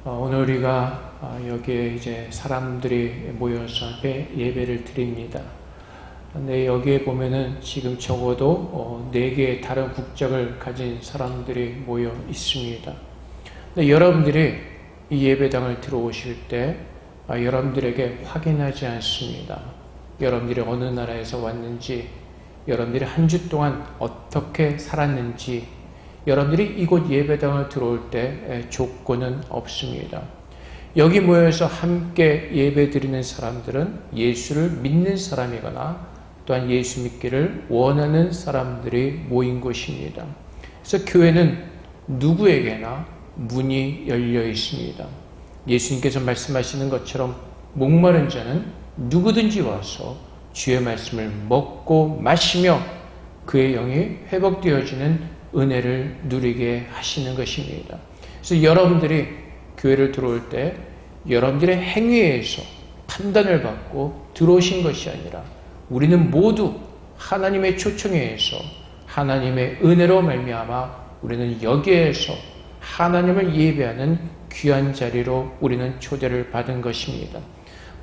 오늘 우리가 여기에 이제 사람들이 모여서 예배를 드립니다. 근데 여기에 보면은 지금 적어도 4개의 다른 국적을 가진 사람들이 모여 있습니다. 근데 여러분들이 이 예배당을 들어오실 때 여러분들에게 확인하지 않습니다. 여러분들이 어느 나라에서 왔는지, 여러분들이 한 주 동안 어떻게 살았는지, 여러분들이 이곳 예배당을 들어올 때 조건은 없습니다. 여기 모여서 함께 예배 드리는 사람들은 예수를 믿는 사람이거나 또한 예수 믿기를 원하는 사람들이 모인 곳입니다. 그래서 교회는 누구에게나 문이 열려 있습니다. 예수님께서 말씀하시는 것처럼 목마른 자는 누구든지 와서 주의 말씀을 먹고 마시며 그의 영이 회복되어지는 은혜를 누리게 하시는 것입니다. 그래서 여러분들이 교회를 들어올 때 여러분들의 행위에 의해서 판단을 받고 들어오신 것이 아니라 우리는 모두 하나님의 초청에 의해서 하나님의 은혜로 말미암아 우리는 여기에서 하나님을 예배하는 귀한 자리로 우리는 초대를 받은 것입니다.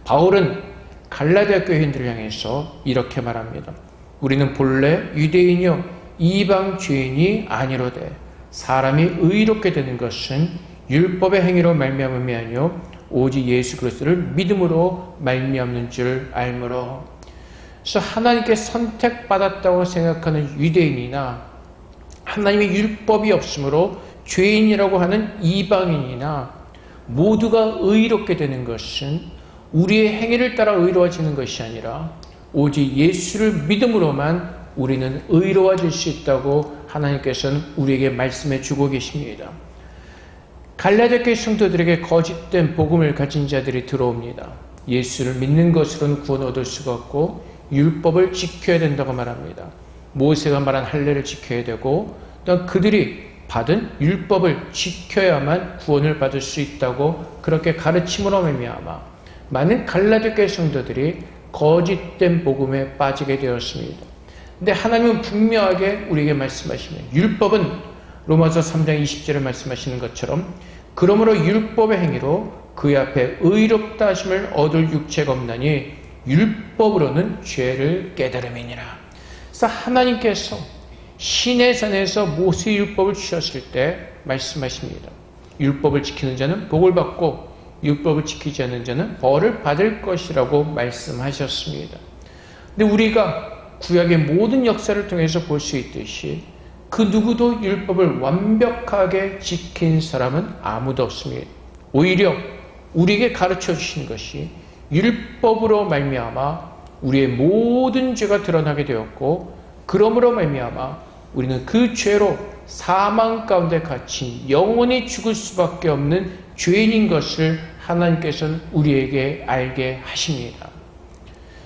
바울은 갈라디아 교인들을 향해서 이렇게 말합니다. 우리는 본래 유대인이요 이방 죄인이 아니로되 사람이 의롭게 되는 것은 율법의 행위로 말미암음이 아니요 오직 예수 그리스도를 믿음으로 말미암는 줄 알므로. 그래서 하나님께 선택받았다고 생각하는 유대인이나 하나님의 율법이 없으므로 죄인이라고 하는 이방인이나 모두가 의롭게 되는 것은 우리의 행위를 따라 의로워지는 것이 아니라 오직 예수를 믿음으로만 우리는 의로워질 수 있다고 하나님께서는 우리에게 말씀해 주고 계십니다. 갈라디아 교회 성도들에게 거짓된 복음을 가진 자들이 들어옵니다. 예수를 믿는 것으로는 구원 얻을 수가 없고 율법을 지켜야 된다고 말합니다. 모세가 말한 할례를 지켜야 되고 또한 그들이 받은 율법을 지켜야만 구원을 받을 수 있다고 그렇게 가르침으로 말미암아 많은 갈라디아 교회 성도들이 거짓된 복음에 빠지게 되었습니다. 근데 하나님은 분명하게 우리에게 말씀하시면 율법은 로마서 3장 20절에 말씀하시는 것처럼 그러므로 율법의 행위로 그의 앞에 의롭다 하심을 얻을 육체가 없나니 율법으로는 죄를 깨달음이니라. 그래서 하나님께서 시내산에서 모세 율법을 주셨을 때 말씀하십니다. 율법을 지키는 자는 복을 받고 율법을 지키지 않는 자는 벌을 받을 것이라고 말씀하셨습니다. 근데 우리가 구약의 모든 역사를 통해서 볼 수 있듯이 그 누구도 율법을 완벽하게 지킨 사람은 아무도 없습니다. 오히려 우리에게 가르쳐 주신 것이 율법으로 말미암아 우리의 모든 죄가 드러나게 되었고 그러므로 말미암아 우리는 그 죄로 사망 가운데 갇힌 영원히 죽을 수밖에 없는 죄인인 것을 하나님께서는 우리에게 알게 하십니다.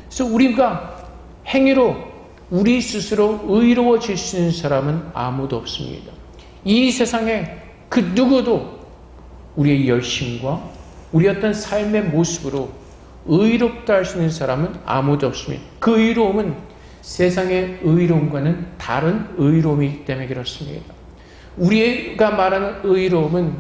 그래서 우리가 행위로 우리 스스로 의로워질 수 있는 사람은 아무도 없습니다. 이 세상에 그 누구도 우리의 열심과 우리 어떤 삶의 모습으로 의롭다 할 수 있는 사람은 아무도 없습니다. 그 의로움은 세상의 의로움과는 다른 의로움이기 때문에 그렇습니다. 우리가 말하는 의로움은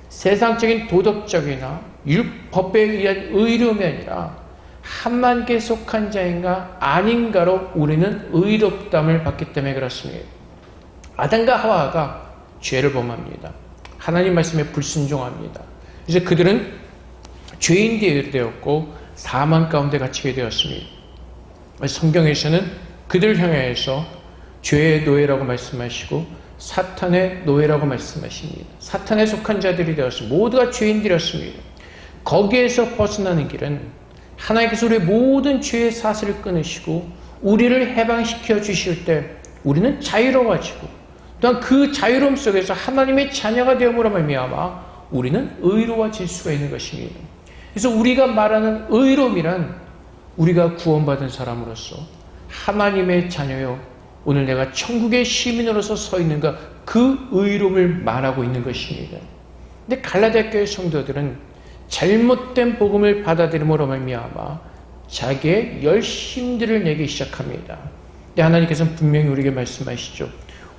세상적인 도덕적이나 율법에 의한 의로움이 아니라 하나님께 속한 자인가 아닌가로 우리는 의롭담을 받기 때문에 그렇습니다. 아담과 하와가 죄를 범합니다. 하나님 말씀에 불순종합니다. 이제 그들은 죄인이 되었고 사망 가운데 갇히게 되었습니다. 성경에서는 그들을 향해서 죄의 노예라고 말씀하시고 사탄의 노예라고 말씀하십니다. 사탄에 속한 자들이 되었습니다. 모두가 죄인들이었습니다. 거기에서 벗어나는 길은 하나님께서 우리의 모든 죄의 사슬을 끊으시고 우리를 해방시켜 주실 때 우리는 자유로워지고 또한 그 자유로움 속에서 하나님의 자녀가 되음으로 말미암아 우리는 의로워질 수가 있는 것입니다. 그래서 우리가 말하는 의로움이란 우리가 구원받은 사람으로서 하나님의 자녀요 오늘 내가 천국의 시민으로서 서 있는가 그 의로움을 말하고 있는 것입니다. 근데 갈라디아 교회 성도들은 잘못된 복음을 받아들임으로 말미암아 자기의 열심들을 내기 시작합니다. 근데 하나님께서는 분명히 우리에게 말씀하시죠.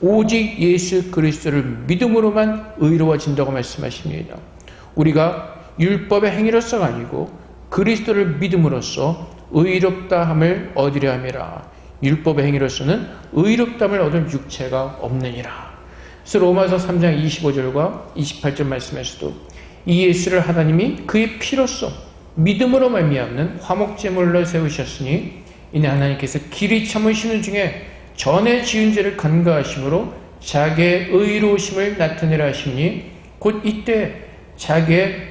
오직 예수 그리스도를 믿음으로만 의로워진다고 말씀하십니다. 우리가 율법의 행위로서가 아니고 그리스도를 믿음으로써 의롭다함을 얻으려 함이라. 율법의 행위로서는 의롭다함을 얻을 육체가 없느니라. 그래서 로마서 3장 25절과 28절 말씀에서도 이 예수를 하나님이 그의 피로써 믿음으로 말미암는 화목제물로 세우셨으니 이는 하나님께서 길이 참으시는 중에 전에 지은 죄를 간과하심으로 자기의 의로우심을 나타내라 하시니 곧 이때 자기의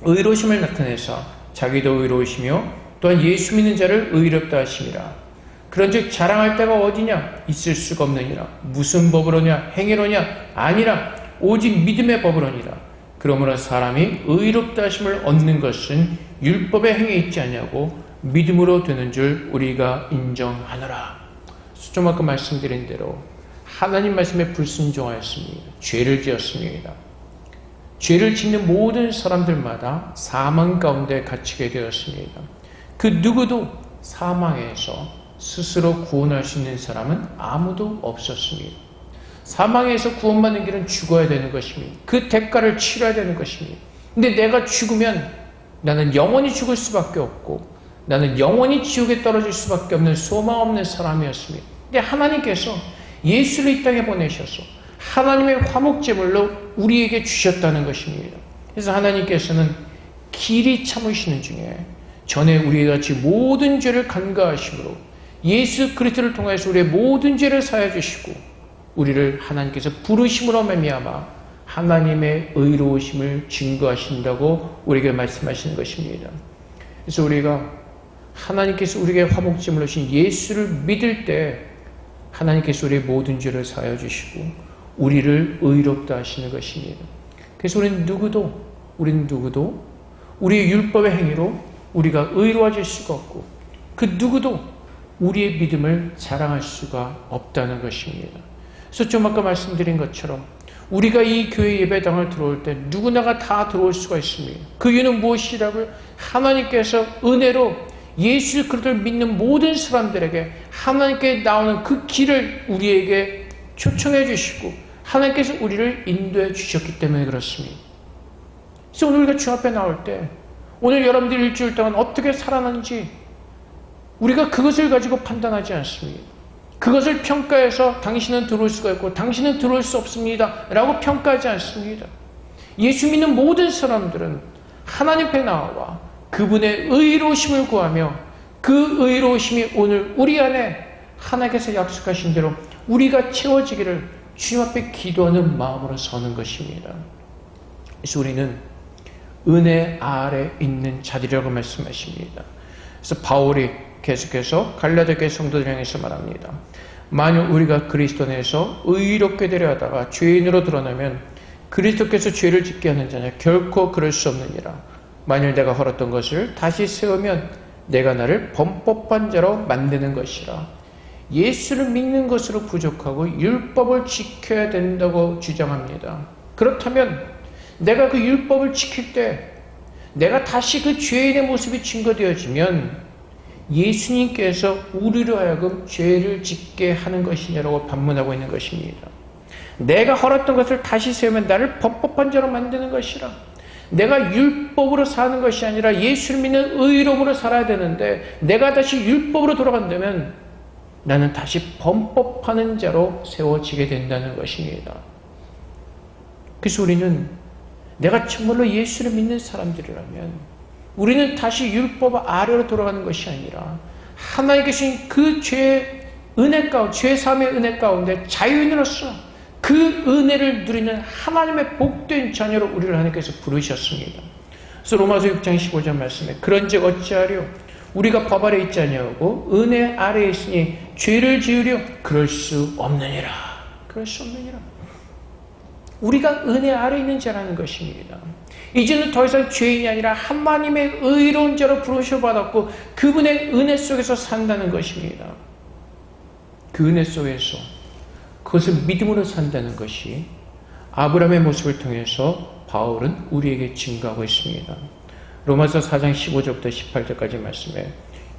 의로우심을 나타내사 자기도 의로우시며 또한 예수 믿는 자를 의롭다 하심이라. 그런즉 자랑할 데가 어디냐? 있을 수가 없느니라. 무슨 법으로냐? 행위로냐? 아니라 오직 믿음의 법으로니라. 그러므로 사람이 의롭다 하심을 얻는 것은 율법의 행위에 있지 않냐고 믿음으로 되는 줄 우리가 인정하노라. 좀 아까 말씀드린 대로 하나님 말씀에 불순종하였습니다. 죄를 지었습니다. 죄를 짓는 모든 사람들마다 사망 가운데 갇히게 되었습니다. 그 누구도 사망에서 스스로 구원할 수 있는 사람은 아무도 없었습니다. 사망에서 구원받는 길은 죽어야 되는 것입니다. 그 대가를 치러야 되는 것입니다. 근데 내가 죽으면 나는 영원히 죽을 수밖에 없고 나는 영원히 지옥에 떨어질 수밖에 없는 소망 없는 사람이었습니다. 근데 하나님께서 예수를 이 땅에 보내셔서 하나님의 화목제물로 우리에게 주셨다는 것입니다. 그래서 하나님께서는 길이 참으시는 중에 전에 우리가 같이 모든 죄를 간과하심으로 예수 그리스도를 통해서 우리의 모든 죄를 사해 주시고 우리를 하나님께서 부르심으로 말미암아 하나님의 의로우심을 증거하신다고 우리에게 말씀하시는 것입니다. 그래서 우리가 하나님께서 우리에게 화목제물로 주신 예수를 믿을 때 하나님께서 우리의 모든 죄를 사하여 주시고 우리를 의롭다 하시는 것입니다. 그래서 우리는 누구도 우리의 율법의 행위로 우리가 의로워질 수가 없고 그 누구도 우리의 믿음을 자랑할 수가 없다는 것입니다. 그래서 좀 아까 말씀드린 것처럼 우리가 이 교회 예배당을 들어올 때 누구나가 다 들어올 수가 있습니다. 그 이유는 무엇이라고요? 하나님께서 은혜로 예수 그리스도를 믿는 모든 사람들에게 하나님께 나오는 그 길을 우리에게 초청해 주시고 하나님께서 우리를 인도해 주셨기 때문에 그렇습니다. 그래서 오늘 우리가 주 앞에 나올 때 오늘 여러분들 일주일 동안 어떻게 살아났는지 우리가 그것을 가지고 판단하지 않습니다. 그것을 평가해서 당신은 들어올 수가 있고 당신은 들어올 수 없습니다 라고 평가하지 않습니다. 예수 믿는 모든 사람들은 하나님 앞에 나와 그분의 의로우심을 구하며 그 의로우심이 오늘 우리 안에 하나님께서 약속하신 대로 우리가 채워지기를 주님 앞에 기도하는 마음으로 서는 것입니다. 그래서 우리는 은혜 아래 있는 자들이라고 말씀하십니다. 그래서 바울이 계속해서 갈라디아 교회 성도들 향해서 말합니다. 만약 우리가 그리스도 내에서 의롭게 되려 하다가 죄인으로 드러나면 그리스도께서 죄를 짓게 하는 자냐? 결코 그럴 수 없느니라. 만일 내가 헐었던 것을 다시 세우면 내가 나를 범법한 자로 만드는 것이라. 예수를 믿는 것으로 부족하고 율법을 지켜야 된다고 주장합니다. 그렇다면 내가 그 율법을 지킬 때 내가 다시 그 죄인의 모습이 증거되어지면 예수님께서 우리로 하여금 죄를 짓게 하는 것이냐라고 반문하고 있는 것입니다. 내가 헐었던 것을 다시 세우면 나를 범법한 자로 만드는 것이라. 내가 율법으로 사는 것이 아니라 예수를 믿는 의로움으로 살아야 되는데 내가 다시 율법으로 돌아간다면 나는 다시 범법하는 자로 세워지게 된다는 것입니다. 그래서 우리는 내가 정말로 예수를 믿는 사람들이라면 우리는 다시 율법 아래로 돌아가는 것이 아니라 하나님께 주신 그 죄의 은혜 가운데, 죄 사함의 은혜 가운데 자유인으로서 그 은혜를 누리는 하나님의 복된 자녀로 우리를 하나님께서 부르셨습니다. 그래서 로마서 6장 15절 말씀에 그런즉 어찌하려 우리가 법 아래 있지 아니하고 은혜 아래에 있으니 죄를 지으려 그럴 수 없느니라. 그럴 수 없느니라. 우리가 은혜 아래 있는 자라는 것입니다. 이제는 더 이상 죄인이 아니라 하나님의 의로운 자로 부르셔받았고 그분의 은혜 속에서 산다는 것입니다. 그 은혜 속에서 그것을 믿음으로 산다는 것이 아브라함의 모습을 통해서 바울은 우리에게 증거하고 있습니다. 로마서 4장 15절부터 18절까지 말씀에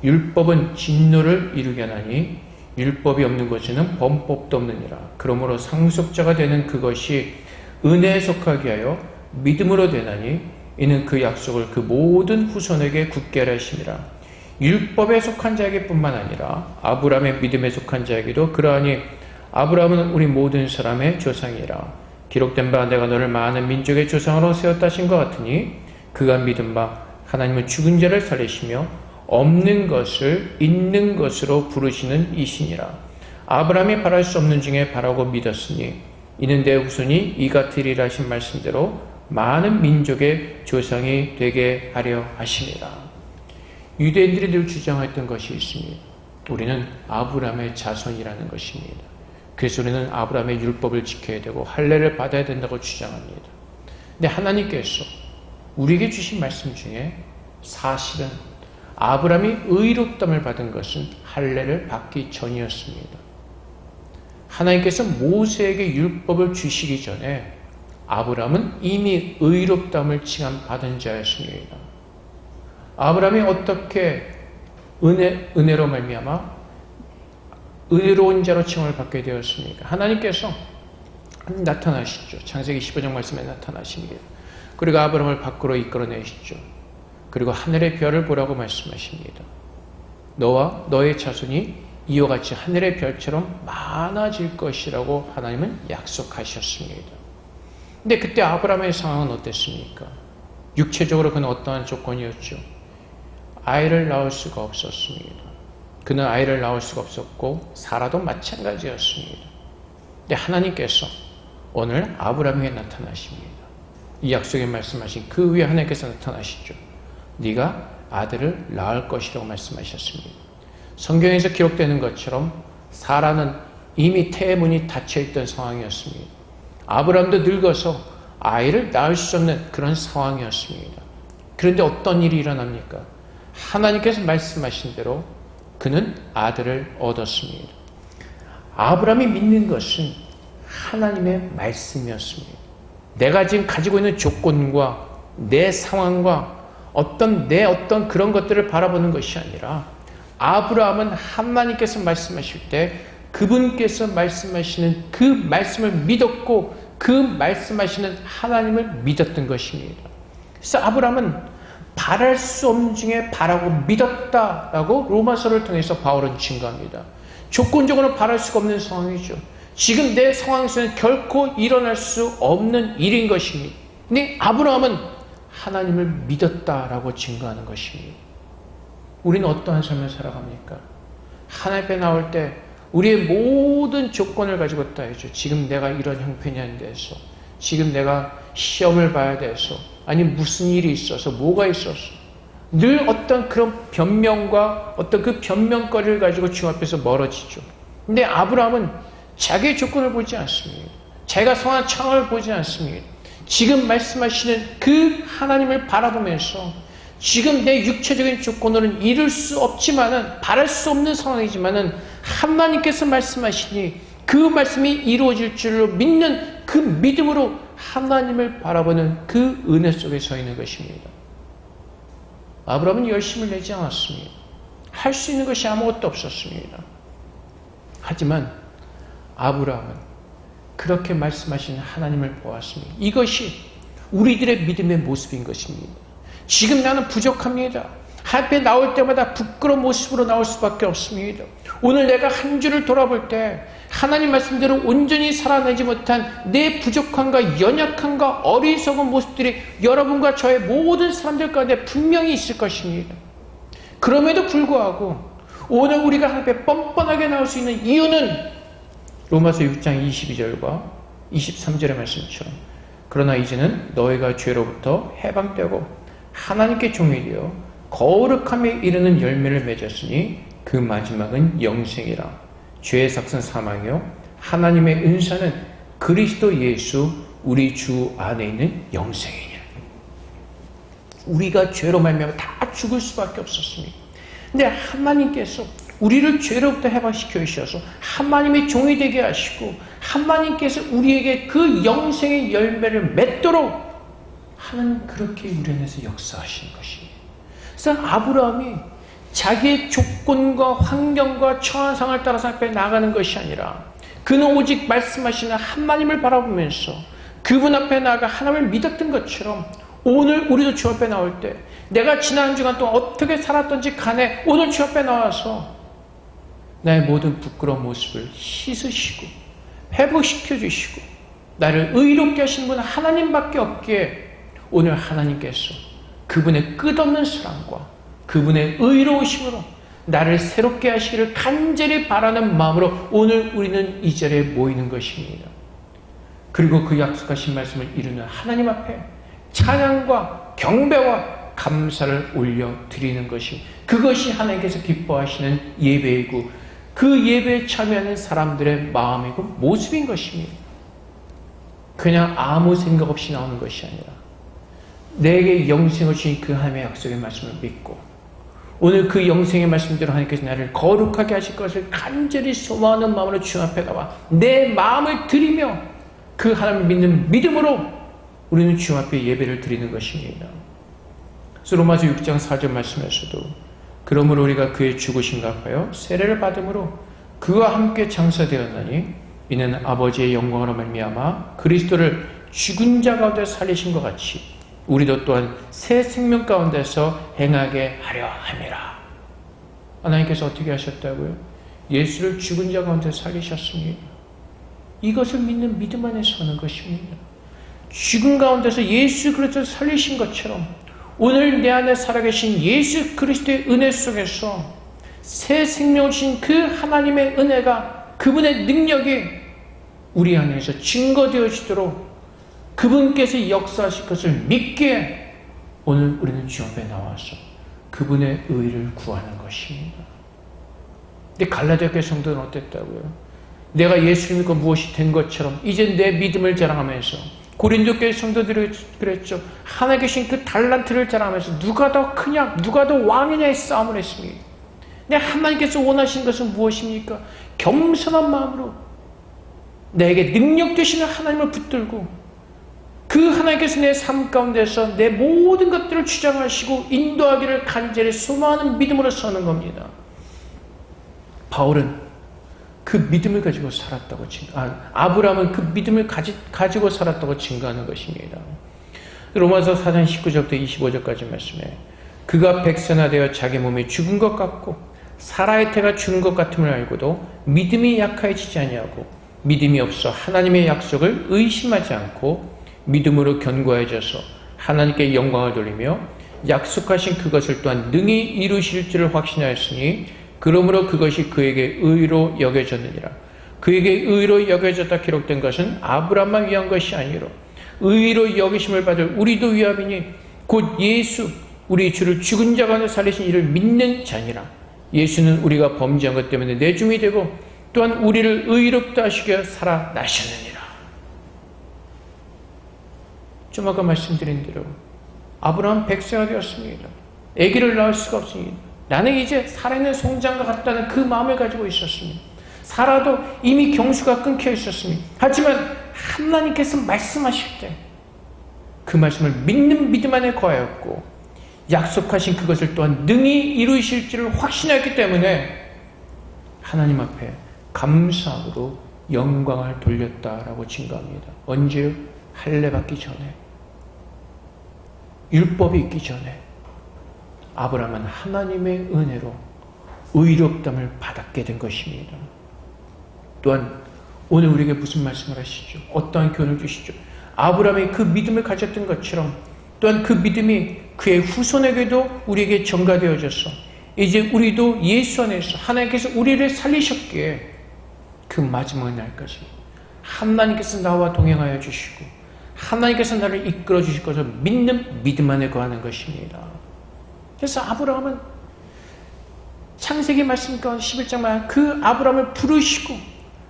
율법은 진노를 이루게 하나니 율법이 없는 것에는 범법도 없느니라. 그러므로 상속자가 되는 그것이 은혜에 속하게 하여 믿음으로 되나니 이는 그 약속을 그 모든 후손에게 굳게 하려 하심이라. 율법에 속한 자에게 뿐만 아니라 아브라함의 믿음에 속한 자에게도 그러하니 아브라함은 우리 모든 사람의 조상이라. 기록된 바 내가 너를 많은 민족의 조상으로 세웠다 하신 것 같으니 그가 믿은 바 하나님은 죽은 자를 살리시며 없는 것을 있는 것으로 부르시는 이시니라. 아브라함이 바랄 수 없는 중에 바라고 믿었으니 이는 내 후손이 이 같으리라 하신 말씀대로 많은 민족의 조상이 되게 하려 하심이라. 유대인들이 늘 주장했던 것이 있습니다. 우리는 아브라함의 자손이라는 것입니다. 그래서 우리는 아브라함의 율법을 지켜야 되고 할례를 받아야 된다고 주장합니다. 근데 하나님께서 우리에게 주신 말씀 중에 사실은 아브라함이 의롭다함을 받은 것은 할례를 받기 전이었습니다. 하나님께서 모세에게 율법을 주시기 전에 아브라함은 이미 의롭다함을 칭함받은 자였습니다. 아브라함이 어떻게 은혜로 말미암아 의로운 자로 칭함을 받게 되었습니까? 하나님께서 나타나시죠. 창세기 15장 말씀에 나타나십니다. 그리고 아브라함을 밖으로 이끌어내시죠. 그리고 하늘의 별을 보라고 말씀하십니다. 너와 너의 자손이 이와 같이 하늘의 별처럼 많아질 것이라고 하나님은 약속하셨습니다. 근데 그때 아브라함의 상황은 어땠습니까? 육체적으로 그는 어떠한 조건이었죠? 아이를 낳을 수가 없었습니다. 그는 아이를 낳을 수가 없었고 사라도 마찬가지였습니다. 근데 하나님께서 오늘 아브라함에게 나타나십니다. 이 약속에 말씀하신 그 위에 하나님께서 나타나시죠. 네가 아들을 낳을 것이라고 말씀하셨습니다. 성경에서 기록되는 것처럼 사라는 이미 태문이 닫혀있던 상황이었습니다. 아브라함도 늙어서 아이를 낳을 수 없는 그런 상황이었습니다. 그런데 어떤 일이 일어납니까? 하나님께서 말씀하신 대로 그는 아들을 얻었습니다. 아브라함이 믿는 것은 하나님의 말씀이었습니다. 내가 지금 가지고 있는 조건과 내 상황과 어떤 그런 것들을 바라보는 것이 아니라 아브라함은 하나님께서 말씀하실 때 그분께서 말씀하시는 그 말씀을 믿었고 그 말씀하시는 하나님을 믿었던 것입니다. 그래서 아브라함은 바랄 수 없는 중에 바라고 믿었다라고 로마서를 통해서 바울은 증거합니다. 조건적으로 바랄 수가 없는 상황이죠. 지금 내 상황에서는 결코 일어날 수 없는 일인 것입니다. 근데 아브라함은 하나님을 믿었다라고 증거하는 것입니다. 우리는 어떠한 삶을 살아갑니까? 하나님 앞에 나올 때 우리의 모든 조건을 가지고 있죠. 지금 내가 이런 형편이 돼서, 지금 내가 시험을 봐야 돼서, 아니 무슨 일이 있어서, 뭐가 있어서 늘 어떤 그런 변명과 어떤 그 변명거리를 가지고 주 앞에서 멀어지죠. 근데 아브라함은 자기의 조건을 보지 않습니다. 자기가 성한 창을 보지 않습니다. 지금 말씀하시는 그 하나님을 바라보면서 지금 내 육체적인 조건으로는 이룰 수 없지만은 바랄 수 없는 상황이지만은 하나님께서 말씀하시니 그 말씀이 이루어질 줄로 믿는 그 믿음으로 하나님을 바라보는 그 은혜 속에 서 있는 것입니다. 아브라함은 열심을 내지 않았습니다. 할 수 있는 것이 아무것도 없었습니다. 하지만 아브라함은 그렇게 말씀하신 하나님을 보았습니다. 이것이 우리들의 믿음의 모습인 것입니다. 지금 나는 부족합니다. 앞에 나올 때마다 부끄러운 모습으로 나올 수밖에 없습니다. 오늘 내가 한 주를 돌아볼 때 하나님 말씀대로 온전히 살아내지 못한 내 부족함과 연약함과 어리석은 모습들이 여러분과 저의 모든 사람들 가운데 분명히 있을 것입니다. 그럼에도 불구하고 오늘 우리가 하나님 앞에 뻔뻔하게 나올 수 있는 이유는 로마서 6장 22절과 23절의 말씀처럼 그러나 이제는 너희가 죄로부터 해방되고 하나님께 종이 되어 거룩함에 이르는 열매를 맺었으니 그 마지막은 영생이라. 죄의 삭은 사망이요 하나님의 은사는 그리스도 예수 우리 주 안에 있는 영생이니라. 우리가 죄로 말미암아 다 죽을 수밖에 없었습니다. 근데 하나님께서 우리를 죄로부터 해방시켜 주셔서 하나님의 종이 되게 하시고 하나님께서 우리에게 그 영생의 열매를 맺도록 하나님 그렇게 우리 안에서 역사하시는 것입니다. 그래서 아브라함이 자기의 조건과 환경과 처한 상황을 따라서 앞에 나가는 것이 아니라 그는 오직 말씀하시는 하나님을 바라보면서 그분 앞에 나아가 하나님을 믿었던 것처럼 오늘 우리도 주 앞에 나올 때 내가 지난 주간 동안 어떻게 살았던지 간에 오늘 주 앞에 나와서 나의 모든 부끄러운 모습을 씻으시고 회복시켜 주시고 나를 의롭게 하시는 분은 하나님밖에 없기에 오늘 하나님께서 그분의 끝없는 사랑과 그분의 의로우심으로 나를 새롭게 하시기를 간절히 바라는 마음으로 오늘 우리는 이 자리에 모이는 것입니다. 그리고 그 약속하신 말씀을 이루는 하나님 앞에 찬양과 경배와 감사를 올려드리는 것이 그것이 하나님께서 기뻐하시는 예배이고 그 예배에 참여하는 사람들의 마음이고 모습인 것입니다. 그냥 아무 생각 없이 나오는 것이 아니라 내게 영생을 주신 그 하나님의 약속의 말씀을 믿고 오늘 그 영생의 말씀대로 하나님께서 나를 거룩하게 하실 것을 간절히 소망하는 마음으로 주 앞에 나와 내 마음을 드리며 그 하나님을 믿는 믿음으로 우리는 주 앞에 예배를 드리는 것입니다. 그래서 로마서 6장 4절 말씀에서도 그러므로 우리가 그의 죽으심과 합하여 세례를 받음으로 그와 함께 장사되었나니 이는 아버지의 영광으로 말미암아 그리스도를 죽은 자 가운데 살리신 것 같이 우리도 또한 새 생명 가운데서 행하게 하려 함이라. 하나님께서 어떻게 하셨다고요? 예수를 죽은 자 가운데 살리셨습니다. 이것을 믿는 믿음 안에 서는 것입니다. 죽은 가운데서 예수 그리스도를 살리신 것처럼 오늘 내 안에 살아계신 예수 그리스도의 은혜 속에서 새 생명을 주신 그 하나님의 은혜가 그분의 능력이 우리 안에서 증거되어지도록 그분께서 역사하실 것을 믿기에 오늘 우리는 주 앞에 나와서 그분의 의를 구하는 것입니다. 근데 갈라디아 교회 성도는 어땠다고요? 내가 예수를 믿고 무엇이 된 것처럼 이제 내 믿음을 자랑하면서 고린도 교회 성도들이 그랬죠. 하나 계신 그 달란트를 자랑하면서 누가 더 크냐 누가 더 왕이냐의 싸움을 했습니다. 근데 하나님께서 원하시는 것은 무엇입니까? 겸손한 마음으로 내게 능력 되시는 하나님을 붙들고 그 하나님께서 내 삶 가운데서 내 모든 것들을 주장하시고 인도하기를 간절히 소망하는 믿음으로 서는 겁니다. 바울은 그 믿음을 가지고 살았다고 아브라함은 그 믿음을 가지고 살았다고 증거하는 것입니다. 로마서 4장 19절부터 25절까지 말씀에 그가 백세나 되어 자기 몸이 죽은 것 같고 사라의 태가 죽은 것 같음을 알고도 믿음이 약하여지지 아니하고 믿음이 없어 하나님의 약속을 의심하지 않고 믿음으로 견고해져서 하나님께 영광을 돌리며 약속하신 그것을 또한 능히 이루실 줄을 확신하였으니 그러므로 그것이 그에게 의로 여겨졌느니라. 그에게 의로 여겨졌다 기록된 것은 아브라함만 위한 것이 아니로 의로 여기심을 받을 우리도 위함이니 곧 예수 우리 주를 죽은 자 가운데 살리신 이를 믿는 자니라. 예수는 우리가 범죄한 것 때문에 내줌이 되고 또한 우리를 의롭다 하시게 살아나셨느니라. 좀 아까 말씀드린 대로 아브라함 100세가 되었습니다. 아기를 낳을 수가 없습니다. 나는 이제 살아있는 송장과 같다는 그 마음을 가지고 있었습니다. 살아도 이미 경수가 끊겨 있었습니다. 하지만 하나님께서 말씀하실 때 그 말씀을 믿는 믿음 안에 거하였고 약속하신 그것을 또한 능히 이루실 줄을 확신했기 때문에 하나님 앞에 감사함으로 영광을 돌렸다라고 증거합니다. 언제요? 할례 받기 전에, 율법이 있기 전에 아브라함은 하나님의 은혜로 의롭담을 받았게 된 것입니다. 또한 오늘 우리에게 무슨 말씀을 하시죠? 어떠한 교훈을 주시죠? 아브라함이 그 믿음을 가졌던 것처럼 또한 그 믿음이 그의 후손에게도 우리에게 전가되어져서 이제 우리도 예수 안에서 하나님께서 우리를 살리셨기에 그 마지막 날까지 하나님께서 나와 동행하여 주시고 하나님께서 나를 이끌어 주실 것을 믿는 믿음 안에 거하는 것입니다. 그래서 아브라함은 창세기 말씀 가운데 11장만 그 아브라함을 부르시고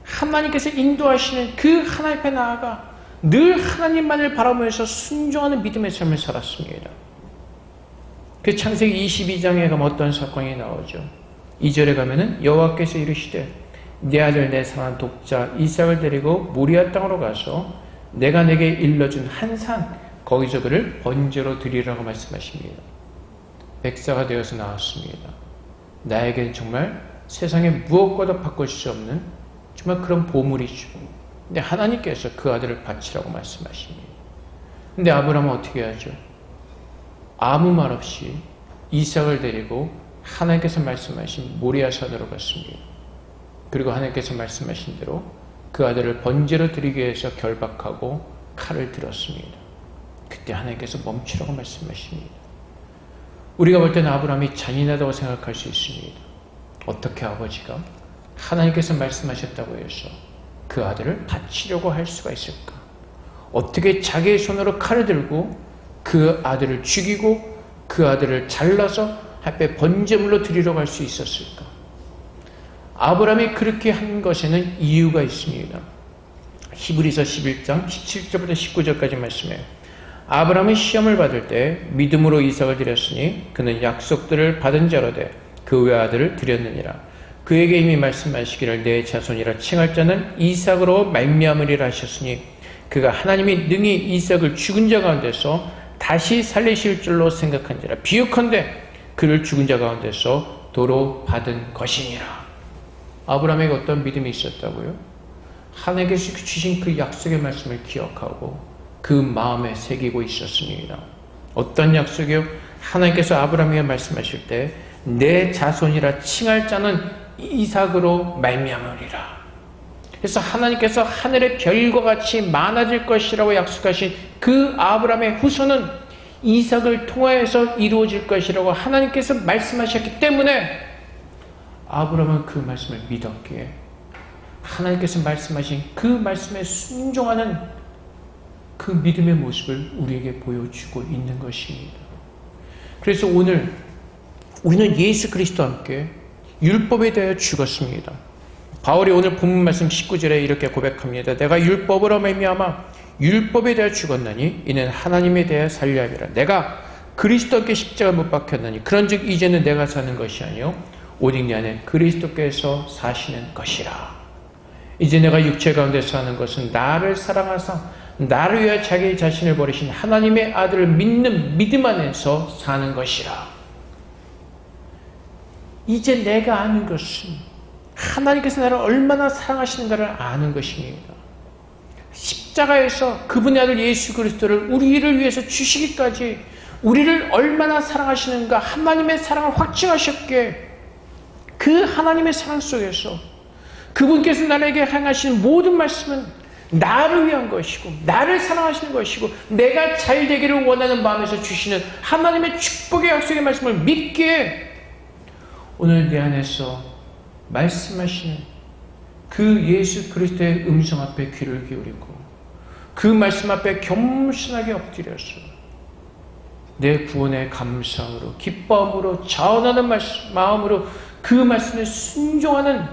하나님께서 인도하시는 그 하나님 앞에 나아가 늘 하나님만을 바라보면서 순종하는 믿음의 삶을 살았습니다. 그 창세기 22장에 가면 어떤 사건이 나오죠? 2절에 가면은 여호와께서 이르시되 내 아들 내 사랑하는 독자 이삭을 데리고 모리아 땅으로 가서 내가 내게 일러준 한 산 거기서 그를 번제로 드리라고 말씀하십니다. 백사가 되어서 나왔습니다. 나에게는 정말 세상에 무엇과도 바꿀 수 없는 정말 그런 보물이죠. 근데 하나님께서 그 아들을 바치라고 말씀하십니다. 근데 아브라함은 어떻게 하죠? 아무 말 없이 이삭을 데리고 하나님께서 말씀하신 모리아산으로 갔습니다. 그리고 하나님께서 말씀하신 대로 그 아들을 번제로 드리기 위해서 결박하고 칼을 들었습니다. 그때 하나님께서 멈추라고 말씀하십니다. 우리가 볼 때는 아브라함이 잔인하다고 생각할 수 있습니다. 어떻게 아버지가 하나님께서 말씀하셨다고 해서 그 아들을 바치려고 할 수가 있을까? 어떻게 자기의 손으로 칼을 들고 그 아들을 죽이고 그 아들을 잘라서 하필 번제물로 드리려고 할 수 있었을까? 아브라함이 그렇게 한 것에는 이유가 있습니다. 히브리서 11장 17절부터 19절까지 말씀해요. 아브라함은 시험을 받을 때 믿음으로 이삭을 드렸으니 그는 약속들을 받은 자로되 그 외아들을 드렸느니라. 그에게 이미 말씀하시기를 내 자손이라 칭할 자는 이삭으로 말미암으리라 하셨으니 그가 하나님이 능히 이삭을 죽은 자 가운데서 다시 살리실 줄로 생각한지라. 비유컨대 그를 죽은 자 가운데서 도로 받은 것이니라. 아브라함에게 어떤 믿음이 있었다고요? 하나님께서 주신 그 약속의 말씀을 기억하고 그 마음에 새기고 있었습니다. 어떤 약속이요? 하나님께서 아브라함에게 말씀하실 때 내 자손이라 칭할 자는 이삭으로 말미암으리라. 그래서 하나님께서 하늘의 별과 같이 많아질 것이라고 약속하신 그 아브라함의 후손은 이삭을 통하여서 이루어질 것이라고 하나님께서 말씀하셨기 때문에 아브라함은 그 말씀을 믿었기에 하나님께서 말씀하신 그 말씀에 순종하는 그 믿음의 모습을 우리에게 보여주고 있는 것입니다. 그래서 오늘 우리는 예수 그리스도와 함께 율법에 대하여 죽었습니다. 바울이 오늘 본문 말씀 19절에 이렇게 고백합니다. 내가 율법으로 말미암아 율법에 대하여 죽었나니 이는 하나님에 대하여 살려 함이라. 내가 그리스도께 십자가 못 박혔나니 그런즉 이제는 내가 사는 것이 아니요 오직 내 안에 그리스도께서 사시는 것이라. 이제 내가 육체 가운데 사는 것은 나를 사랑하사 나를 위하여 자기 자신을 버리신 하나님의 아들을 믿는 믿음 안에서 사는 것이라. 이제 내가 아는 것은 하나님께서 나를 얼마나 사랑하시는가를 아는 것입니다. 십자가에서 그분의 아들 예수 그리스도를 우리를 위해서 주시기까지 우리를 얼마나 사랑하시는가 하나님의 사랑을 확증하셨기에 그 하나님의 사랑 속에서 그분께서 나에게 행하시는 모든 말씀은 나를 위한 것이고 나를 사랑하시는 것이고 내가 잘 되기를 원하는 마음에서 주시는 하나님의 축복의 약속의 말씀을 믿기에 오늘 내 안에서 말씀하시는 그 예수 그리스도의 음성 앞에 귀를 기울이고 그 말씀 앞에 겸손하게 엎드려서 내 구원의 감사함으로 기뻐함으로 자원하는 마음으로 그 말씀에 순종하는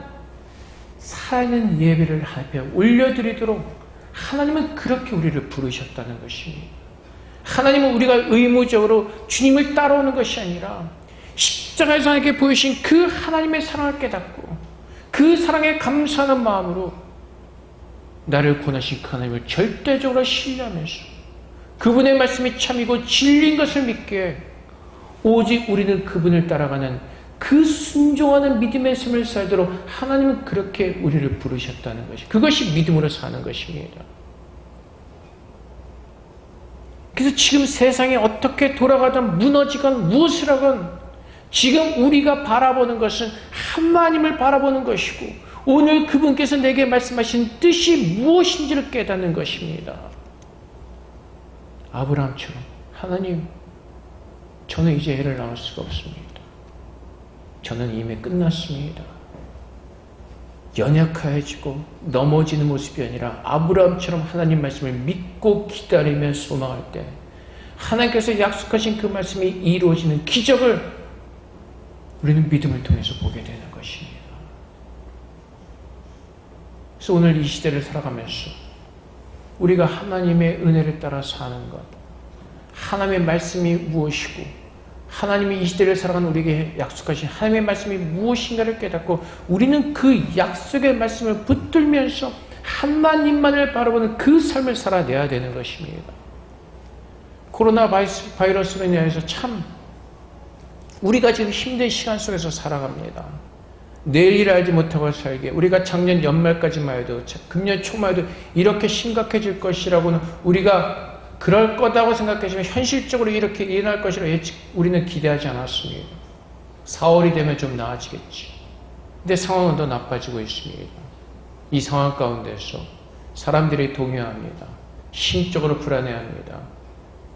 살아있는 예배를 하나님께 올려드리도록 하나님은 그렇게 우리를 부르셨다는 것입니다. 하나님은 우리가 의무적으로 주님을 따라오는 것이 아니라 십자가에서 하나님께 보이신 그 하나님의 사랑을 깨닫고 그 사랑에 감사하는 마음으로 나를 구원하신 그 하나님을 절대적으로 신뢰하면서 그분의 말씀이 참이고 진리인 것을 믿기에 오직 우리는 그분을 따라가는 그 순종하는 믿음의 삶을 살도록 하나님은 그렇게 우리를 부르셨다는 것이 그것이 믿음으로 사는 것입니다. 그래서 지금 세상이 어떻게 돌아가든 무너지건 무엇을 하건 지금 우리가 바라보는 것은 하나님을 바라보는 것이고 오늘 그분께서 내게 말씀하신 뜻이 무엇인지를 깨닫는 것입니다. 아브라함처럼 하나님 저는 이제 애를 낳을 수가 없습니다. 저는 이미 끝났습니다. 연약해지고 넘어지는 모습이 아니라 아브라함처럼 하나님 말씀을 믿고 기다리며 소망할 때 하나님께서 약속하신 그 말씀이 이루어지는 기적을 우리는 믿음을 통해서 보게 되는 것입니다. 그래서 오늘 이 시대를 살아가면서 우리가 하나님의 은혜를 따라 사는 것, 하나님의 말씀이 무엇이고 하나님이 이 시대를 살아가는 우리에게 약속하신 하나님의 말씀이 무엇인가를 깨닫고 우리는 그 약속의 말씀을 붙들면서 하나님만을 바라보는 그 삶을 살아내야 되는 것입니다. 코로나 바이러스로 인해서 참 우리가 지금 힘든 시간 속에서 살아갑니다. 내일을 알지 못하고 살게. 우리가 작년 연말까지만 해도, 금년 초만 해도 이렇게 심각해질 것이라고는 우리가 그럴 거다고 생각했지만 현실적으로 이렇게 일어날 것이라고 우리는 기대하지 않았습니다. 4월이 되면 좀 나아지겠지. 근데 상황은 더 나빠지고 있습니다. 이 상황 가운데서 사람들이 동요합니다. 심적으로 불안해합니다.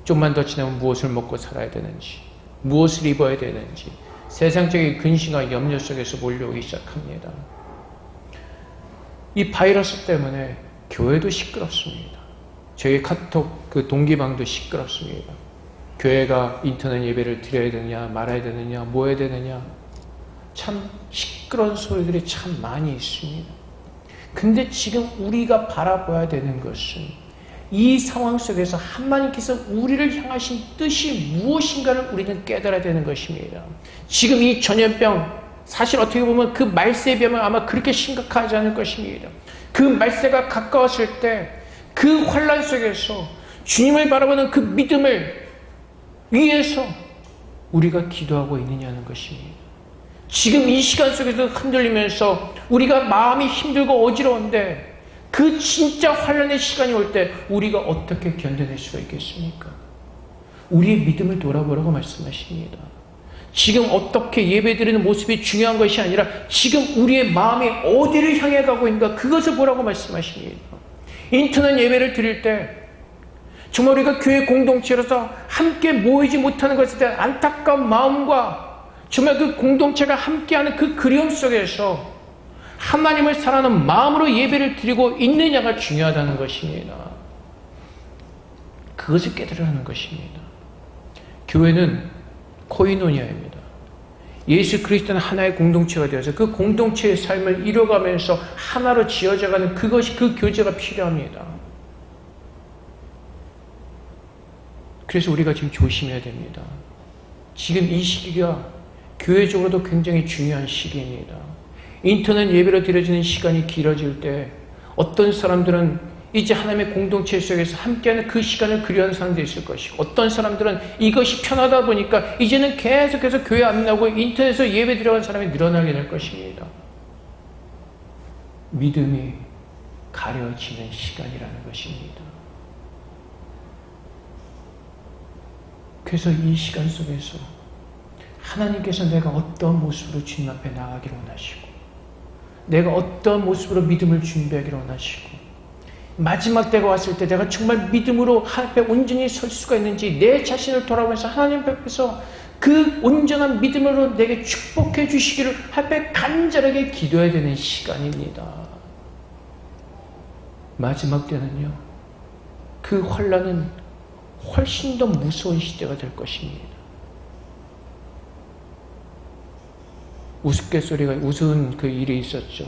좀만 더 지나면 무엇을 먹고 살아야 되는지, 무엇을 입어야 되는지, 세상적인 근심과 염려 속에서 몰려오기 시작합니다. 이 바이러스 때문에 교회도 시끄럽습니다. 저희 카톡 그 동기방도 시끄럽습니다. 교회가 인터넷 예배를 드려야 되느냐, 말아야 되느냐, 뭐 해야 되느냐, 참 시끄러운 소리들이 참 많이 있습니다. 근데 지금 우리가 바라봐야 되는 것은 이 상황 속에서 하나님께서 우리를 향하신 뜻이 무엇인가를 우리는 깨달아야 되는 것입니다. 지금 이 전염병, 사실 어떻게 보면 그 말세에 비하면 아마 그렇게 심각하지 않을 것입니다. 그 말세가 가까웠을 때 그 환란 속에서 주님을 바라보는 그 믿음을 위해서 우리가 기도하고 있느냐는 것입니다. 지금 이 시간 속에서 흔들리면서 우리가 마음이 힘들고 어지러운데 그 진짜 환란의 시간이 올 때 우리가 어떻게 견뎌낼 수가 있겠습니까? 우리의 믿음을 돌아보라고 말씀하십니다. 지금 어떻게 예배드리는 모습이 중요한 것이 아니라 지금 우리의 마음이 어디를 향해 가고 있는가, 그것을 보라고 말씀하십니다. 인터넷 예배를 드릴 때 정말 우리가 교회 공동체로서 함께 모이지 못하는 것에 대한 안타까운 마음과 정말 그 공동체가 함께하는 그 그리움 속에서 하나님을 사랑하는 마음으로 예배를 드리고 있느냐가 중요하다는 것입니다. 그것을 깨달으라는 것입니다. 교회는 코이노니아입니다. 예수 그리스도는 하나의 공동체가 되어서 그 공동체의 삶을 이뤄가면서 하나로 지어져가는 그것이, 그 교제가 필요합니다. 그래서 우리가 지금 조심해야 됩니다. 지금 이 시기가 교회적으로도 굉장히 중요한 시기입니다. 인터넷 예배로 드려지는 시간이 길어질 때 어떤 사람들은 이제 하나님의 공동체 속에서 함께하는 그 시간을 그리워하는 사람들이 있을 것이고, 어떤 사람들은 이것이 편하다 보니까 이제는 계속해서 교회 안 나오고 인터넷에서 예배 들어간 사람이 늘어나게 될 것입니다. 믿음이 가려지는 시간이라는 것입니다. 그래서 이 시간 속에서 하나님께서 내가 어떤 모습으로 주님 앞에 나가기를 원하시고, 내가 어떤 모습으로 믿음을 준비하기를 원하시고, 마지막 때가 왔을 때 내가 정말 믿음으로 하나님 앞에 온전히 설 수가 있는지 내 자신을 돌아보면서 하나님 앞에서 그 온전한 믿음으로 내게 축복해 주시기를 하나님 앞에 간절하게 기도해야 되는 시간입니다. 마지막 때는요, 그 환난은 훨씬 더 무서운 시대가 될 것입니다. 우스갯소리가, 우스운 그 일이 있었죠.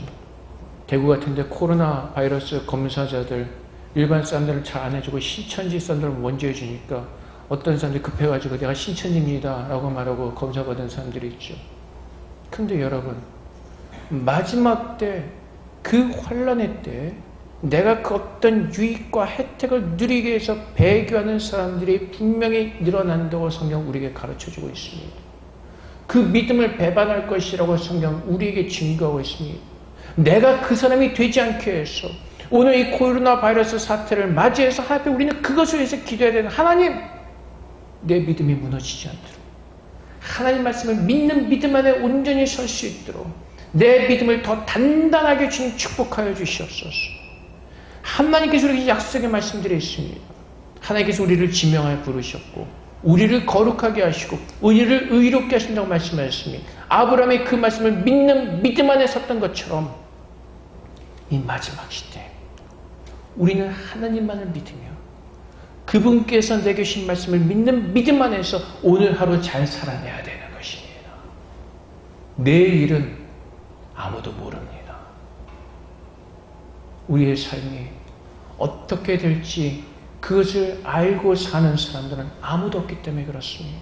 대구 같은 데 코로나 바이러스 검사자들, 일반 사람들을 잘 안 해주고 신천지 사람들을 먼저 해주니까 어떤 사람들이 급해가지고 내가 신천지입니다 라고 말하고 검사 받은 사람들이 있죠. 근데 여러분, 마지막 때, 그 환란의 때 내가 그 어떤 유익과 혜택을 누리기 위해서 배교하는 사람들이 분명히 늘어난다고 성경 우리에게 가르쳐주고 있습니다. 그 믿음을 배반할 것이라고 성경 우리에게 증거하고 있습니다. 내가 그 사람이 되지 않게 해서 오늘 이 코로나 바이러스 사태를 맞이해서 하나님, 우리는 그것을 위해서 기도해야 되는, 하나님, 내 믿음이 무너지지 않도록, 하나님 말씀을 믿는 믿음 안에 온전히 설 수 있도록 내 믿음을 더 단단하게 주님 축복하여 주시옵소서. 하나님께서 우리에게 약속의 말씀들이 있습니다. 하나님께서 우리를 지명하여 부르셨고 우리를 거룩하게 하시고 우리를 의롭게 하신다고 말씀하셨습니다. 아브라함이 그 말씀을 믿는 믿음 안에 섰던 것처럼 이 마지막 시대 우리는 하나님만을 믿으며 그분께서 내게 주신 말씀을 믿는 믿음 안에서 오늘 하루 잘 살아내야 되는 것입니다. 내일은 아무도 모릅니다. 우리의 삶이 어떻게 될지 그것을 알고 사는 사람들은 아무도 없기 때문에 그렇습니다.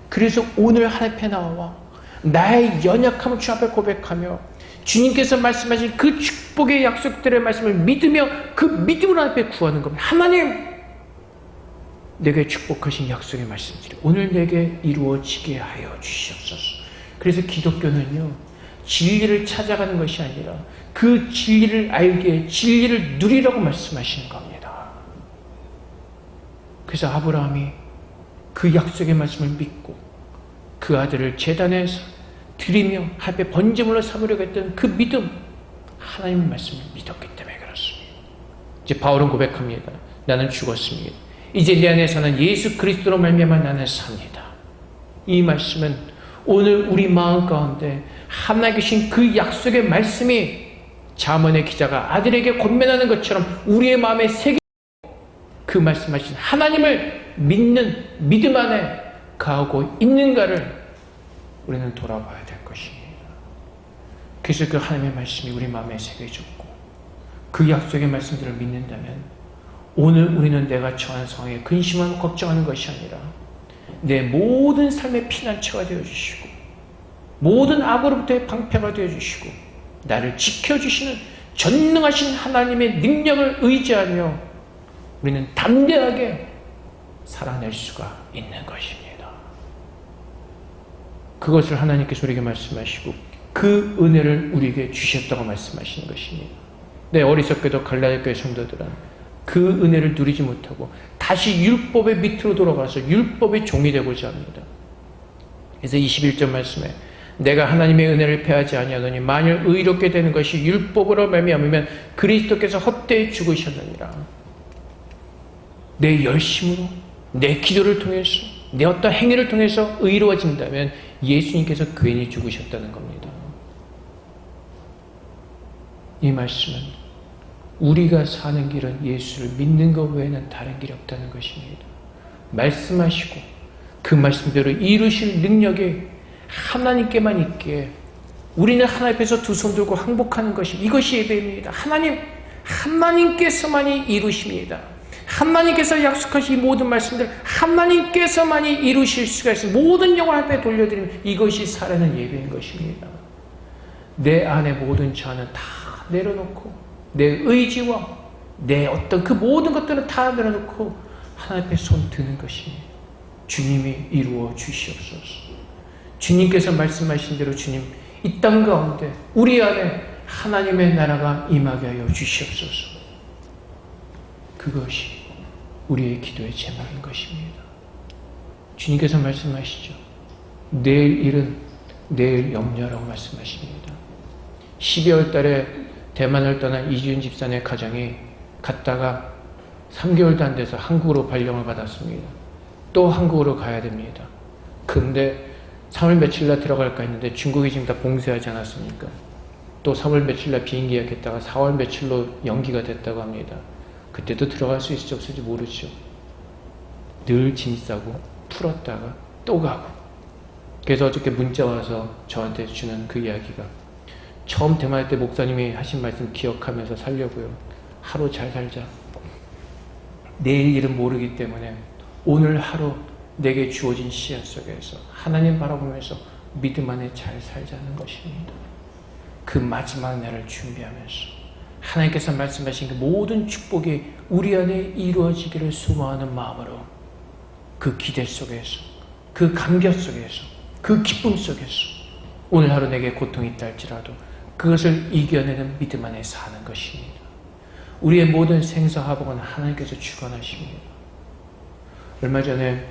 그래서 오늘 하나님 앞에 나와 나의 연약함을 주 앞에 고백하며 주님께서 말씀하신 그 축복의 약속들의 말씀을 믿으며 그 믿음으로 하나님 앞에 구하는 겁니다. 하나님, 내게 축복하신 약속의 말씀들이 오늘 내게 이루어지게 하여 주시옵소서. 그래서 기독교는요, 진리를 찾아가는 것이 아니라 그 진리를 알게 진리를 누리라고 말씀하시는 겁니다. 그래서 아브라함이 그 약속의 말씀을 믿고 그 아들을 제단에서 드리며 앞에 번제물로 삼으려고 했던 그 믿음, 하나님의 말씀을 믿었기 때문에 그렇습니다. 이제 바울은 고백합니다. 나는 죽었습니다. 이제 내 안에 사는 예수 그리스도로 말미암아 나는 삽니다. 이 말씀은 오늘 우리 마음 가운데 하나님 계신 그 약속의 말씀이 잠언의 기자가 아들에게 권면하는 것처럼 우리의 마음에 새기고 그 말씀하신 하나님을 믿는 믿음 안에 가고 있는가를 우리는 돌아봐야 될 것입니다. 그래서 그 하나님의 말씀이 우리 마음에 새겨졌고 그 약속의 말씀들을 믿는다면 오늘 우리는 내가 처한 상황에 근심하고 걱정하는 것이 아니라 내 모든 삶의 피난처가 되어주시고 모든 악으로부터의 방패가 되어주시고 나를 지켜주시는 전능하신 하나님의 능력을 의지하며 우리는 담대하게 살아낼 수가 있는 것입니다. 그것을 하나님께서 우리에게 말씀하시고 그 은혜를 우리에게 주셨다고 말씀하시는 것입니다. 내 어리석게도 갈라디아 교회 성도들은 그 은혜를 누리지 못하고 다시 율법의 밑으로 돌아가서 율법의 종이 되고자 합니다. 그래서 21절 말씀에 내가 하나님의 은혜를 패하지 아니하노니 만일 의롭게 되는 것이 율법으로 말미암으면 그리스도께서 헛되이 죽으셨느니라. 내 열심으로 내 기도를 통해서 내 어떤 행위를 통해서 의로워진다면 예수님께서 괜히 죽으셨다는 겁니다. 이 말씀은 우리가 사는 길은 예수를 믿는 것 외에는 다른 길이 없다는 것입니다. 말씀하시고 그 말씀대로 이루실 능력이 하나님께만 있기에 우리는 하나님 앞에서 두 손 들고 항복하는 것이 이것이 예배입니다. 하나님께서만이 이루십니다. 하나님께서 약속하신 모든 말씀들 하나님께서만이 이루실 수가 있습니다. 모든 영광 앞에 돌려드리면 이것이 살아있는 예배인 것입니다. 내 안에 모든 죄는 다 내려놓고 내 의지와 내 어떤 그 모든 것들은 다 내려놓고 하나님 앞에 손 드는 것입니다. 주님이 이루어 주시옵소서. 주님께서 말씀하신 대로 주님 이 땅 가운데 우리 안에 하나님의 나라가 임하게 하여 주시옵소서. 그것이 우리의 기도의 제목인 것입니다. 주님께서 말씀하시죠. 내일 일은 내일 염려라고 말씀하십니다. 12월 달에 대만을 떠난 이지윤 집사의 가정이 갔다가 3개월도 안 돼서 한국으로 발령을 받았습니다. 또 한국으로 가야 됩니다. 근데 3월 며칠 날 들어갈까 했는데 중국이 지금 다 봉쇄하지 않았습니까? 또 3월 며칠 날 비행기 예약했다가 4월 며칠로 연기가 됐다고 합니다. 그때도 들어갈 수 있을지 없을지 모르죠. 늘 짐 싸고 풀었다가 또 가고. 그래서 어저께 문자 와서 저한테 주는 그 이야기가 처음 대만할 때 목사님이 하신 말씀 기억하면서 살려고요. 하루 잘 살자. 내일 일은 모르기 때문에 오늘 하루 내게 주어진 시간 속에서 하나님 바라보면서 믿음 안에 잘 살자는 것입니다. 그 마지막 날을 준비하면서 하나님께서 말씀하신 그 모든 축복이 우리 안에 이루어지기를 소망하는 마음으로 그 기대 속에서 그 감격 속에서 그 기쁨 속에서 오늘 하루 내게 고통이 있다 할지라도 그것을 이겨내는 믿음 안에 사는 것입니다. 우리의 모든 생사화복은 하나님께서 주관하십니다. 얼마 전에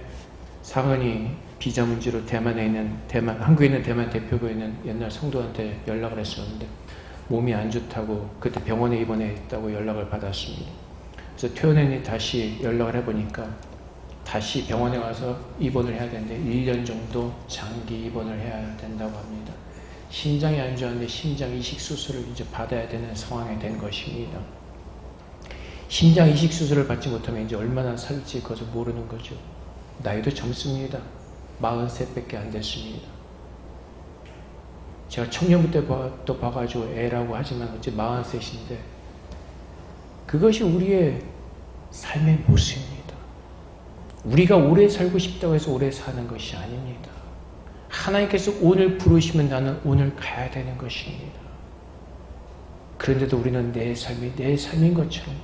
사모님 비자 문제로 한국에 있는 대만 대표부에 있는 옛날 성도한테 연락을 했었는데 몸이 안 좋다고 그때 병원에 입원했다고 연락을 받았습니다. 그래서 퇴원했니 다시 연락을 해보니까 다시 병원에 와서 입원을 해야 되는데 1년 정도 장기 입원을 해야 된다고 합니다. 심장이 안 좋았는데 심장 이식 수술을 이제 받아야 되는 상황이 된 것입니다. 심장 이식 수술을 받지 못하면 이제 얼마나 살지 그것을 모르는 거죠. 나이도 젊습니다. 43밖에 안 됐습니다. 제가 청년부터 봐가지고 애라고 하지만 어째 43인데 그것이 우리의 삶의 모습입니다. 우리가 오래 살고 싶다고 해서 오래 사는 것이 아닙니다. 하나님께서 오늘 부르시면 나는 오늘 가야 되는 것입니다. 그런데도 우리는 내 삶이 내 삶인 것처럼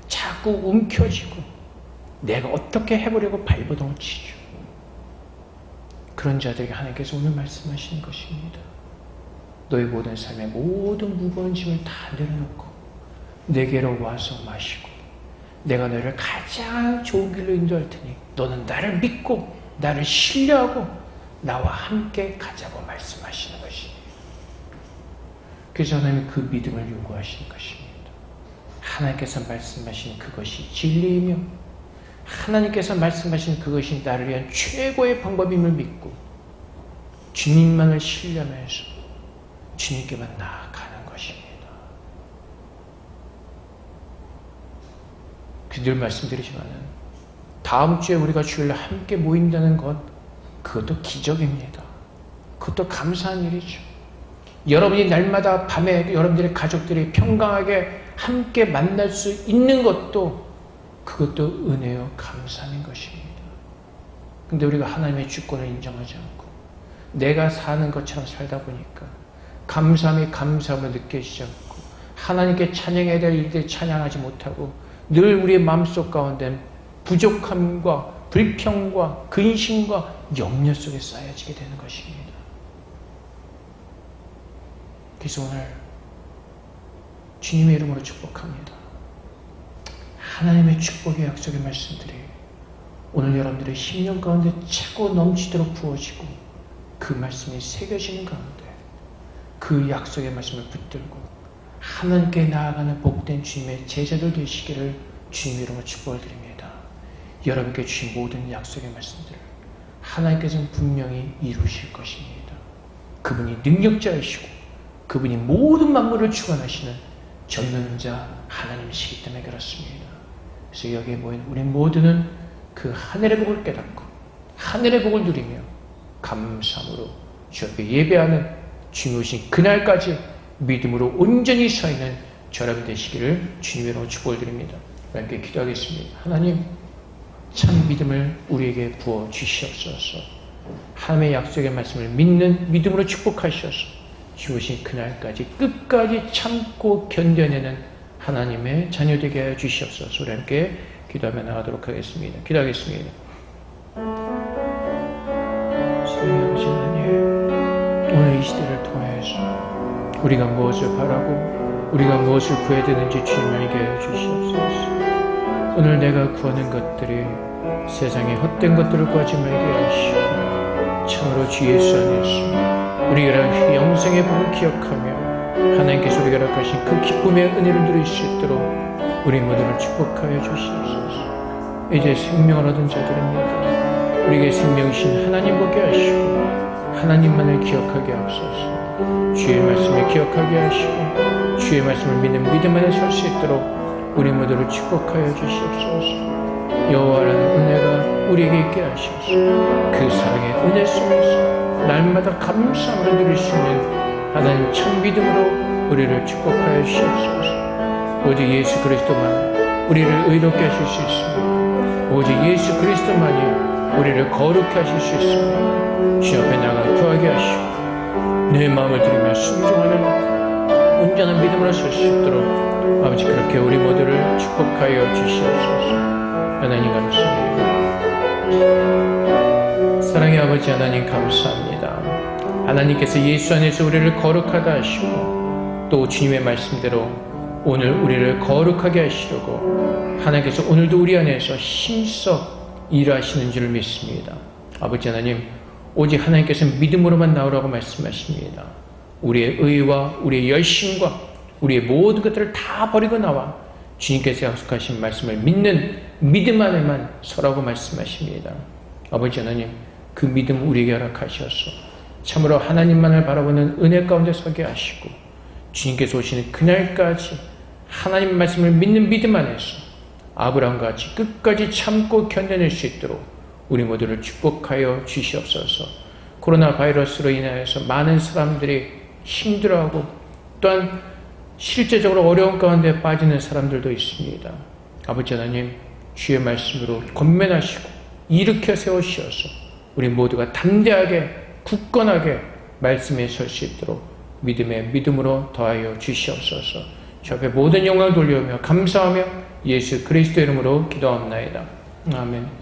자꾸 움켜쥐고 내가 어떻게 해보려고 발버둥을 치죠. 그런 자들에게 하나님께서 오늘 말씀하시는 것입니다. 너의 모든 삶의 모든 무거운 짐을 다 내려놓고 내게로 와서 마시고 내가 너를 가장 좋은 길로 인도할 테니 너는 나를 믿고 나를 신뢰하고 나와 함께 가자고 말씀하시는 것이에요. 그래서 하나님은 그 믿음을 요구하시는 것입니다. 하나님께서 말씀하신 그것이 진리이며 하나님께서 말씀하신 그것이 나를 위한 최고의 방법임을 믿고 주님만을 신뢰하면서 주님께만 나아가는 것입니다. 늘 말씀드리지만 다음 주에 우리가 주일날 함께 모인다는 것, 그것도 기적입니다. 그것도 감사한 일이죠. 여러분이 날마다 밤에 여러분들의 가족들이 평강하게 함께 만날 수 있는 것도 그것도 은혜요 감사한 것입니다. 근데 우리가 하나님의 주권을 인정하지 않고 내가 사는 것처럼 살다 보니까 감사함이 감사함을 느끼지 않고 하나님께 찬양해야 될 일들 찬양하지 못하고 늘 우리의 마음속 가운데 부족함과 불평과 근심과 염려 속에 쌓여지게 되는 것입니다. 그래서 오늘 주님의 이름으로 축복합니다. 하나님의 축복의 약속의 말씀들이 오늘 여러분들의 심령 가운데 차고 넘치도록 부어지고 그 말씀이 새겨지는 가운데 그 약속의 말씀을 붙들고 하나님께 나아가는 복된 주님의 제자들 되시기를 주님의 이름으로 축복을 드립니다. 여러분께 주신 모든 약속의 말씀들을 하나님께서는 분명히 이루실 것입니다. 그분이 능력자이시고 그분이 모든 만물을 주관하시는 전능자 하나님이시기 때문에 그렇습니다. 그래서 여기에 모인 우리 모두는 그 하늘의 복을 깨닫고 하늘의 복을 누리며 감사함으로 주 앞에 예배하는 주님 오신 그날까지 믿음으로 온전히 서 있는 저라고 되시기를 주님으로 축복을 드립니다. 함께 기도하겠습니다. 하나님, 참 믿음을 우리에게 부어 주시옵소서. 하나님의 약속의 말씀을 믿는 믿음으로 축복하셔서 주오신 그날까지 끝까지 참고 견뎌내는 하나님의 자녀되게 하여 주시옵소서. 우리 함께 기도하며 나가도록 하겠습니다. 기도하겠습니다. 아버지 하나님, 오늘 이 시대를 통해서 우리가 무엇을 바라고 우리가 무엇을 구해야 되는지 주님 알게 하여 주시옵소서. 오늘 내가 구하는 것들이 세상의 헛된 것들을 구하지 말게 하시고 참으로 주 예수 안에서 우리가 영생의 복을 기억하며 하나님께서 우리가 허락하신 그 기쁨의 은혜를 누릴 수 있도록 우리 모두를 축복하여 주시옵소서. 이제 생명을 얻은 자들입니다. 우리에게 생명이신 하나님 보게 하시고 하나님만을 기억하게 하옵소서. 주의 말씀을 기억하게 하시고 주의 말씀을 믿는 믿음 안에 설 수 있도록 우리 모두를 축복하여 주시옵소서. 여호와라는 은혜가 우리에게 있게 하셔서 그 사랑의 은혜 속에서 날마다 감사함으로 누릴 수 있는 하나님 참 믿음으로 우리를 축복하여 주시옵소서. 오직 예수 그리스도만 우리를 의롭게 하실 수 있습니다. 오직 예수 그리스도만이 우리를 거룩해 하실 수 있습니다. 주 앞에 나가 구하게 하시고 내 마음을 들이며 순종하는 온전한 믿음으로 설 수 있도록 아버지 그렇게 우리 모두를 축복하여 주시옵소서. 하나님 감사합니다. 사랑의 아버지 하나님 감사합니다. 하나님께서 예수 안에서 우리를 거룩하다 하시고 또 주님의 말씀대로 오늘 우리를 거룩하게 하시려고 하나님께서 오늘도 우리 안에서 힘써 일하시는 줄 믿습니다. 아버지 하나님, 오직 하나님께서 믿음으로만 나오라고 말씀하십니다. 우리의 의와 우리의 열심과 우리의 모든 것들을 다 버리고 나와 주님께서 약속하신 말씀을 믿는 믿음 안에만 서라고 말씀하십니다. 아버지 하나님, 그 믿음 우리에게 허락하셔서 참으로 하나님만을 바라보는 은혜 가운데 서게 하시고 주님께서 오시는 그날까지 하나님 말씀을 믿는 믿음 안에서 아브라함과 같이 끝까지 참고 견뎌낼 수 있도록 우리 모두를 축복하여 주시옵소서. 코로나 바이러스로 인하여서 많은 사람들이 힘들어하고 또한 실제적으로 어려운 가운데 빠지는 사람들도 있습니다. 아버지 하나님, 주의 말씀으로 권면하시고 일으켜 세우시어서 우리 모두가 담대하게 굳건하게 말씀에 설 수 있도록 믿음의 믿음으로 더하여 주시옵소서. 주 앞에 모든 영광을 돌려오며 감사하며 예수 그리스도 이름으로 기도합나이다. 아멘.